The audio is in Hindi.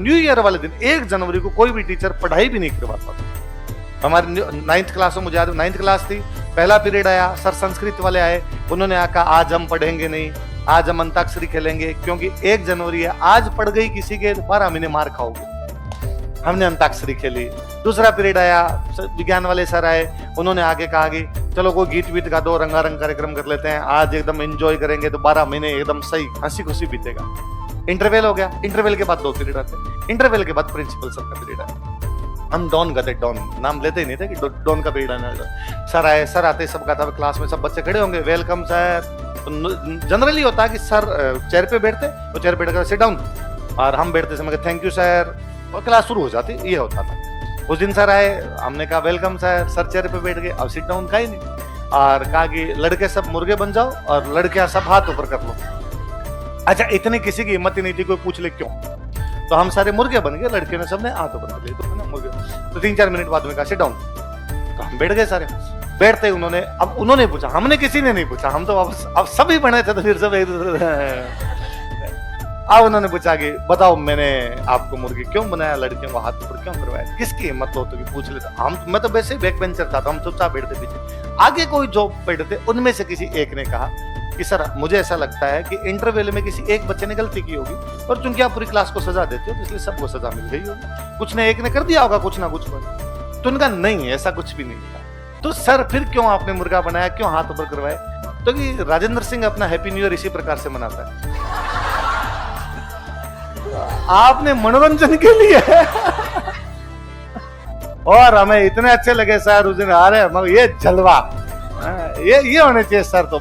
न्यू ईयर वाले दिन 1 जनवरी को कोई भी टीचर पढ़ाई भी नहीं करवाता था। हमारी 9th क्लास में, मुझे याद है 9th क्लास थी, पहला पीरियड आया, सर संस्कृत वाले आए, उन्होंने आका आज हम पढ़ेंगे नहीं, आज हम अंताक्षरी खेलेंगे, क्योंकि 1 जनवरी है, आज पढ़ गई किसी के 12 महीने मार खाओगे। हमने अंताक्षरी खेली। दूसरा पीरियड आया, विज्ञान वाले सर आए, उन्होंने आगे कहा कि चलो कोई गीत वीत गा दो, रंगारंग कार्यक्रम कर लेते हैं, आज एकदम एंजॉय करेंगे, तो 12 महीने एकदम सही हंसी खुशी बीतेगा। इंटरवल हो गया, इंटरवल के बाद 2 पीरियड आते हैं, इंटरवल के बाद प्रिंसिपल सर का पीरियड आया। हम डॉन गए थे, डॉन नाम लेते ही नहीं थे कि डॉन का पीरियड आना। सर आए, सर आते सब गाता हुआ क्लास में सब बच्चे खड़े होंगे, वेलकम सर। जनरली होता है कि सर चेयर पे बैठते, वो चेयर पे बैठकर सिट डाउन, और हम बैठते समय थैंक यू सर, और क्लास शुरू हो जाती, ये होता था। उस दिन सर आए, हमने कहा वेलकम सर, सर चेयर पे बैठ गए, अब सिट डाउन का ही नहीं, और कहा कि लड़के सब मुर्गे बन जाओ और लड़कियां सब हाथ ऊपर कर लो। अच्छा, इतनी किसी की हिम्मत ही नहीं थी कोई पूछ ले क्यों, तो हम सारे मुर्गे बन गए, लड़कियों ने सबने हाथ ऊपर कर लिए, तो ना मुर्गे। तो 3-4 मिनट बाद में कहा सिट डाउन, तो हम बैठ गए सारे। बैठते ही उन्होंने, अब उन्होंने पूछा, हमने किसी ने नहीं पूछा, हम तो अब सभी बने थे, तो फिर सब एक दूसरे। अब उन्होंने पूछा कि बताओ मैंने आपको मुर्गी क्यों बनाया, लड़कियों को हाथ ऊपर क्यों करवाया, किसकी हिम्मत हो तो कि पूछ लेता। मैं तो वैसे ही बैक बेंचर था, तो हम चुपचाप बैठते पीछे। आगे कोई जो बैठे थे उनमें से किसी एक ने कहा कि सर मुझे ऐसा लगता है कि इंटरवल में किसी एक बच्चे ने गलती की होगी, और चूंकि आप पूरी क्लास को सजा देते हो तो इसलिए सबको सजा मिल गई होगी, कुछ ने एक ने कर दिया होगा कुछ ना कुछ। तो उनका नहीं, ऐसा कुछ भी नहीं था। तो सर फिर क्यों आपने मुर्गा बनाया, क्यों हाथ ऊपर करवाए, तो कि राजेंद्र सिंह अपना हैप्पी न्यू ईयर इसी प्रकार से मनाता है। आपने मनोरंजन के लिए और हमें इतने अच्छे लगे सर उस दिन, आ रहे ये जलवा, ये होने चाहिए सर। तो